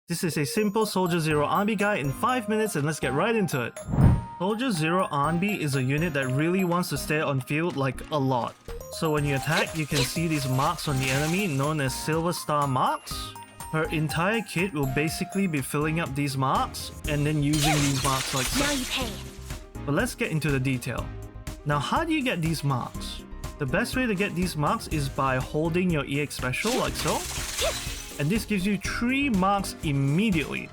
This is a simple Soldier Zero Anby guide in 5 minutes and let's get right into it. Soldier Zero Anby is a unit that really wants to stay on field like a lot. So when you attack, you can see these marks on the enemy known as silver star marks. Her entire kit will basically be filling up these marks and then using these marks like so. Now you pay. But let's get into the detail. Now how do you get these marks? The best way to get these marks is by holding your EX special like so. And this gives you 3 marks immediately.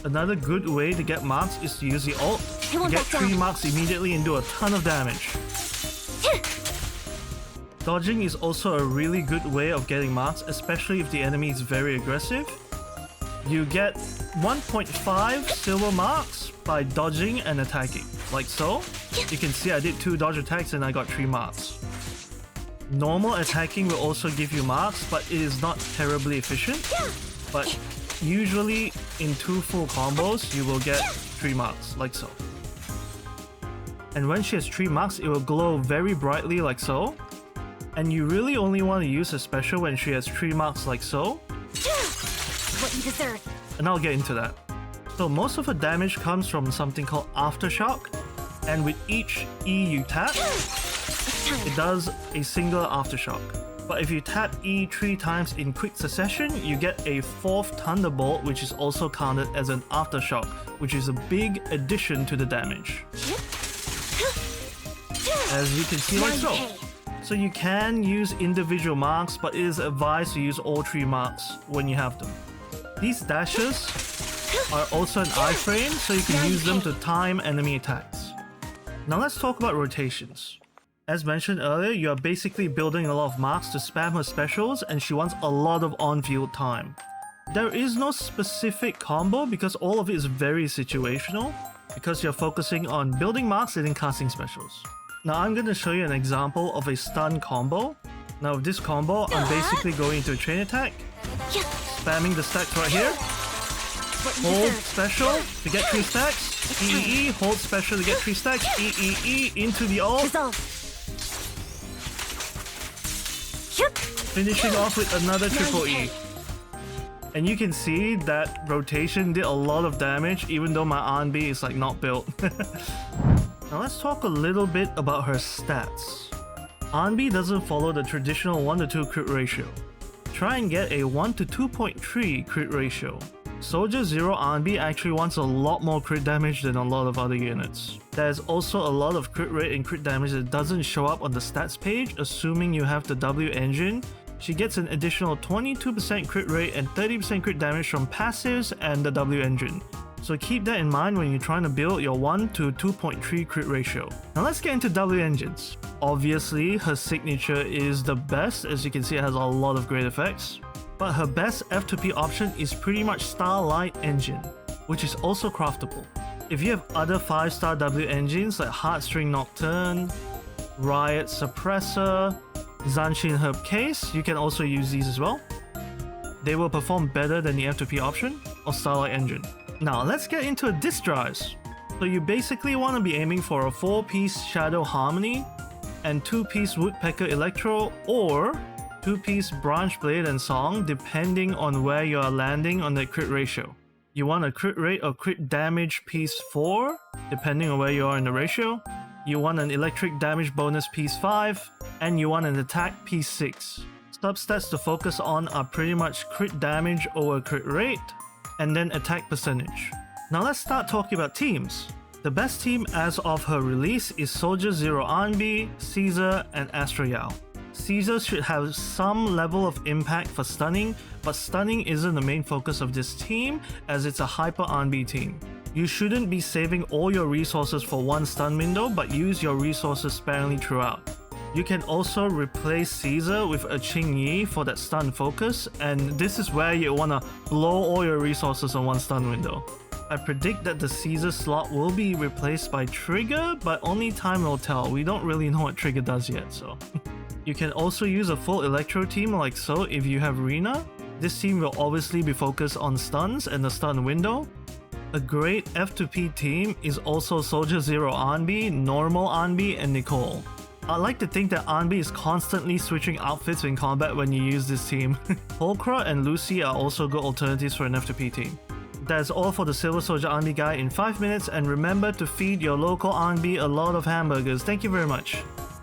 Another good way to get marks is to use the ult to get 3 marks immediately and do a ton of damage. Dodging is also a really good way of getting marks, especially if the enemy is very aggressive. You get 1.5 silver marks by dodging and attacking, like so. You can see I did 2 dodge attacks and I got 3 marks. Normal attacking will also give you marks, but it is not terribly efficient. But usually in 2 full combos, you will get 3 marks, like so. And when she has 3 marks, it will glow very brightly like so. And you really only want to use a special when she has 3 marks like so. What you deserve. And I'll get into that. So most of her damage comes from something called Aftershock. And with each E you tap, it does a single Aftershock. But if you tap E 3 times in quick succession, you get a 4th Thunderbolt, which is also counted as an Aftershock, which is a big addition to the damage. As you can see like so. So you can use individual marks, but it is advised to use all 3 marks when you have them. These dashes are also an iframe, so you can use them to time enemy attacks. Now let's talk about rotations. As mentioned earlier, you are basically building a lot of marks to spam her specials, and she wants a lot of on-field time. There is no specific combo because all of it is very situational, because you're focusing on building marks and then casting specials. Now I'm going to show you an example of a stun combo. Now with this combo, I'm basically going into a chain attack, spamming the stacks right here, hold special to get 3 stacks, EEE, hold special to get 3 stacks, EEE into the ult, finishing off with another triple E. And you can see that rotation did a lot of damage even though my Anby is like not built. Now let's talk a little bit about her stats. Anby doesn't follow the traditional 1:2 crit ratio. Try and get a 1:2.3 crit ratio. Soldier Zero Anby actually wants a lot more crit damage than a lot of other units. There's also a lot of crit rate and crit damage that doesn't show up on the stats page, assuming you have the W engine. She gets an additional 22% crit rate and 30% crit damage from passives and the W engine. So keep that in mind when you're trying to build your 1:2.3 crit ratio. Now let's get into W engines. Obviously, her signature is the best, as you can see it has a lot of great effects. But her best F2P option is pretty much Starlight engine, which is also craftable. If you have other 5-star W engines like Heartstring Nocturne, Riot Suppressor, Zanshin Herb Case, you can also use these as well. They will perform better than the F2P option or Starlight engine. Now let's get into disc drives. So you basically want to be aiming for a 4-piece Shadow Harmony and 2-piece Woodpecker Electro or 2-piece Branch Blade and Song depending on where you are landing on the crit ratio. You want a crit rate or crit damage piece 4 depending on where you are in the ratio. You want an electric damage bonus piece 5 and you want an attack piece 6. Substats to focus on are pretty much crit damage over crit rate and then attack percentage. Now let's start talking about teams. The best team as of her release is Soldier Zero Anby, Caesar, and Astroyal. Caesar should have some level of impact for stunning, but stunning isn't the main focus of this team as it's a hyper Anby team. You shouldn't be saving all your resources for one stun window, but use your resources sparingly throughout. You can also replace Caesar with a Qing Yi for that stun focus, and this is where you want to blow all your resources on one stun window. I predict that the Caesar slot will be replaced by Trigger, but only time will tell. We don't really know what Trigger does yet, so. You can also use a full Electro team like so if you have Rina. This team will obviously be focused on stuns and the stun window. A great F2P team is also Soldier Zero Anby, Normal Anby, and Nicole. I like to think that Anby is constantly switching outfits in combat when you use this team. Polkra and Lucy are also good alternatives for an FTP team. That's all for the Silver Soldier Anby guide in 5 minutes, and remember to feed your local Anby a lot of hamburgers. Thank you very much.